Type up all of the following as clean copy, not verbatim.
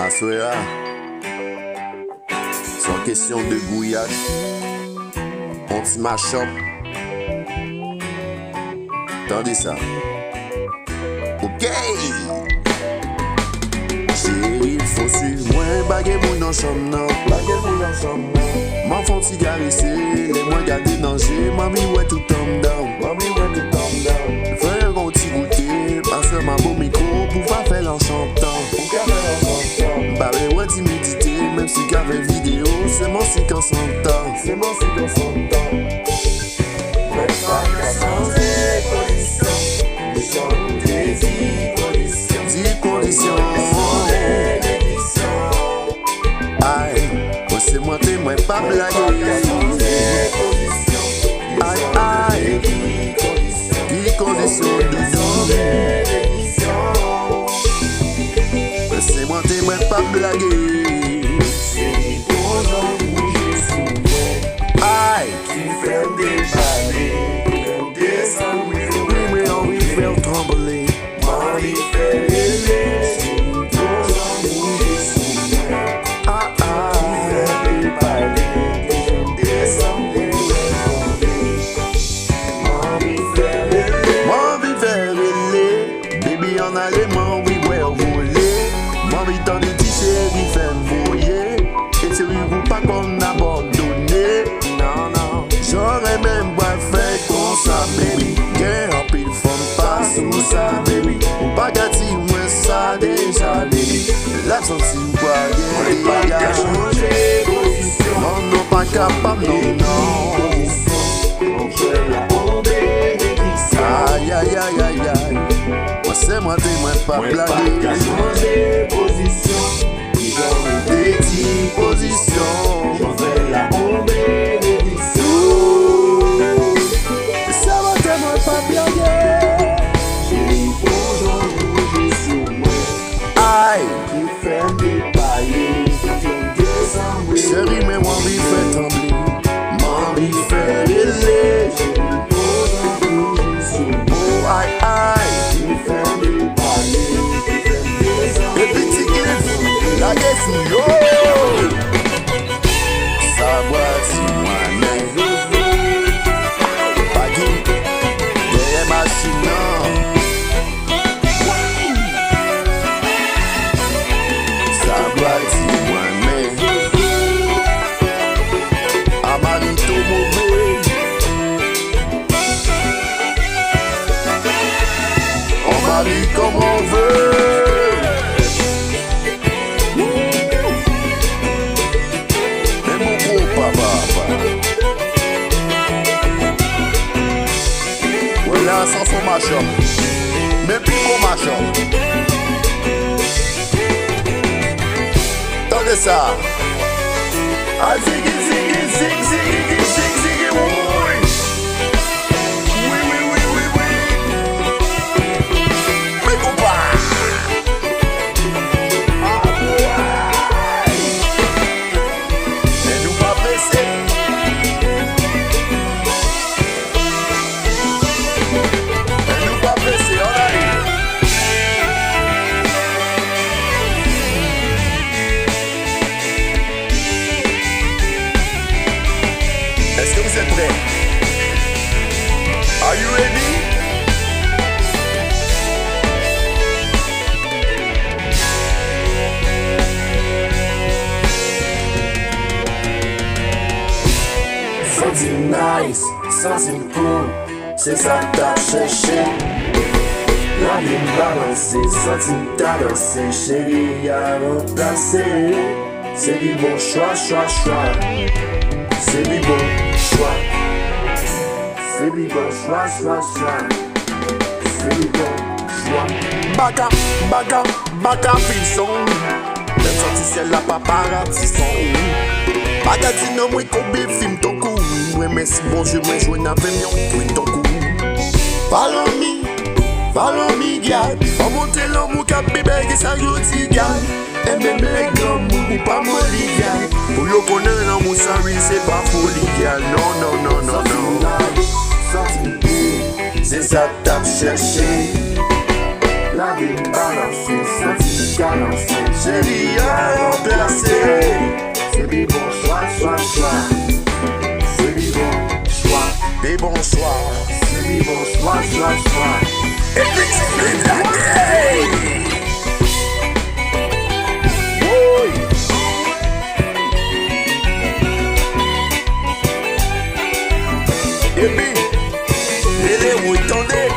Assoya, sans question de gouillage, on t'y mash-up. Tendez ça. Ok. Chérie, faut suivre moi, baguette mon ensemble, non. M'en font t'y caresser, les moins garder danger. Mami, ouais, tout tombe down. Fais un gros petit goûter, passe ma beau micro pour pas faire l'enchantant. Bah, ouais, timidité, même si qu'avec vidéo, c'est mon si qu'on s'entend. Mais pas qu'à changer condition, mais changer 10 conditions. 10 conditions. Aïe, moi c'est moi, t'es moi pas blaguer. Aïe, aïe, 10 conditions de c'est moi, t'es moi pas blaguer. Aïe, Qui fait descendre, oui, mais on lui fait trembler. Mami fait les pour bouger sous moi. Ah, ah, moi vi faire les baby en allemand, oui, ouais, voler. Moi vi dans les t-shirts, fait voyer. Et c'est vous pas qu'on abandonné. Non, non, j'aurais même pas fait comme ça, baby. Get up, il faut pas sous ça, baby. Ou pas gâti, moi ça déjà, baby. La sortie, On pas qu'à ouais, changer position. non, non, pas capable, non, non. On fait la bombe et des glissades. Aïe, aïe, aïe, aïe, aïe. Moi c'est moi, t'es moi pas On pas qu'à blaguer. changer position. Ils ont Des 10 positions. on fait la bombe et des glissades. Ça va, t'es moi pas blaguer. Chérie, bonjour, bouger sous moi. Aïe, Qui fait des paillets, qui ont descendu. chérie, mais moi, vie fait trembler. Mami fait les chérie, bonjour, bouger sous moi. Oh, aïe, aïe. Qui fait des paillets, qui ont descendu. Et petit cliff, la guesse, yo. Ça va, si moi, mais. Pas dit, derrière machine, non. Ça va, si moi, mais. Amarito mauvais. On marie comme on veut. Mais mon gros papa. Voilà, sans son machin. Mais puis mon machin. Tendez ça. Ah, ziggy, ziggy, zig, ziggy, zig, ziggy, oui. Oui, oui, oui, oui, oui. Mais compa. Mais nous pas pressés. Mais nous pas pressés, on arrive. Est-ce que vous êtes prêts? Are you ready? Something nice, something cool, c'est ça que t'as cherché. La vie balancée, something t'as dansé, chérie, y'a remplacé. C'est du bon choix, choix, choix. C'est du bon choix. C'est du bon choix, choix, choix. C'est du bon choix. Baka, baka, baka fil son. Même sorti c'est la paparazzi son. Baka di non moi kobe film ton cou. Ouais merci bon Dieu moi jouer n'avais mion pour ton cou. Follow me, gars. On monte l'amour cap bébé qui ça jodi gars. Et même les gars ou pas molly gars. Pour yo connaître l'amour ça oui c'est pas folie gars. Non non non non non. Something cool, c'est ça que t'as cherché. La vie balancée, something qu'à danser. Chérie a remplacé. C'est des bons choix. C'est des bons choix. Des bons choix. C'est des bons choix. Et puis tu vives la tête. Et puis, les où attendez.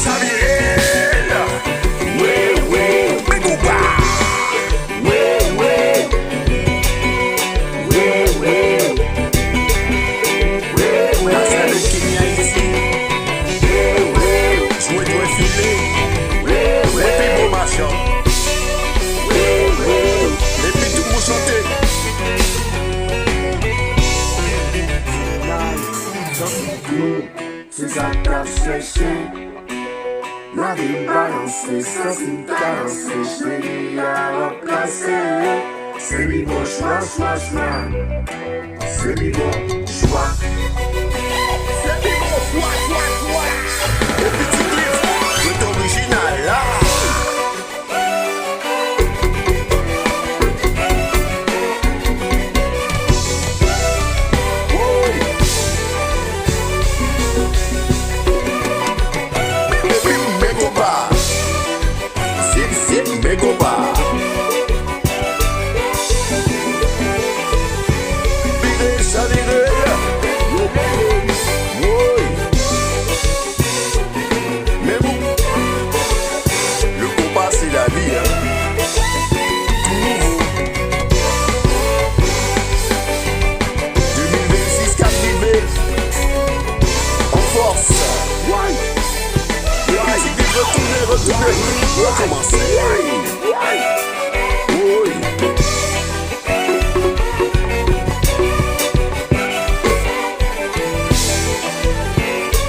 Chaviré. Ouais. Mais coupa. La salle qui vient ici. Jouer toi filer. Et puis bon machin. Et puis tout le monde chanter. C'est ça que t'as cherché. La vie balancée, ça c'est ta lancée. Chérie à remplacer. C'est des bons choix. C'est des bons choix. Et puis tu clips. Le original là. Megoba. Bide chaviré. Oui. Mais bon, le combat c'est la vie, hein. Tout nouveau. 2026 captivé. En force. Retourner. Recommencer. Oui.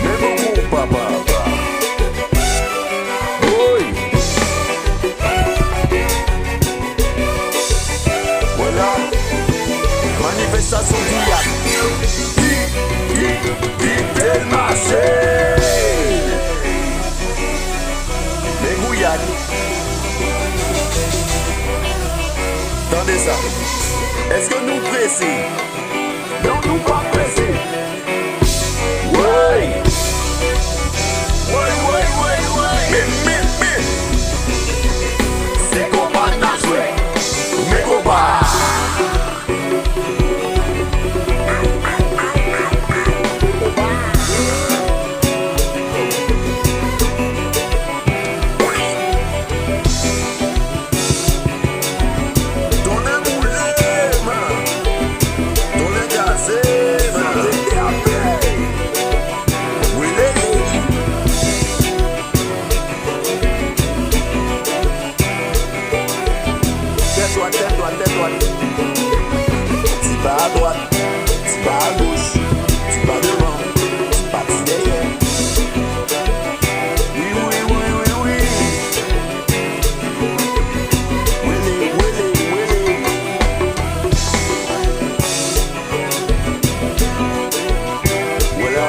Mais bon, papa. Oui. Voilà. Manifestation d'Ouillac. Qui le marché. Attendez ça. Est-ce que nous pressés? Non, nous pas pressés. Oui. Mais. C'est combat t'as joué. Mais combat. Tu vas à droite, tu vas à gauche, tu vas devant, tu vas derrière. Oui. Voilà,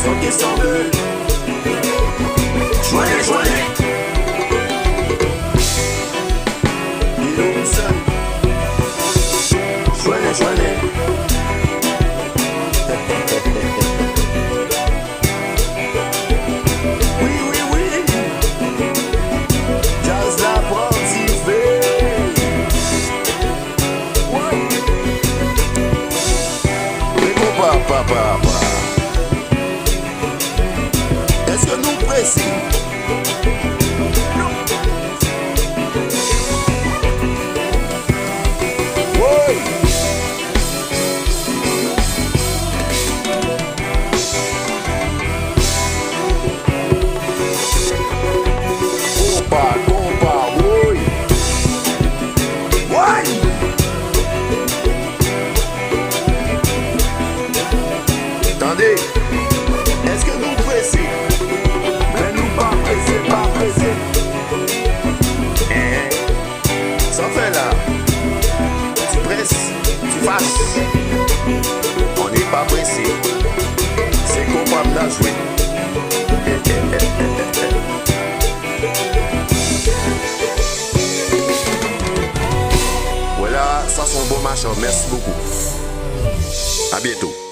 sans question de joignez. Joignez. Oui. Jazz la protivée. Mais bon, papa. Est-ce que nous pressés? Oui. Compa, oui. Attendez, est-ce que nous pressés? Mais nous pas pressés. Sans fait là, tu presses, tu fasses. On n'est pas pressé. C'est coupable d'en jouer. Voilà, ça c'est un bon machin. Merci beaucoup. À bientôt.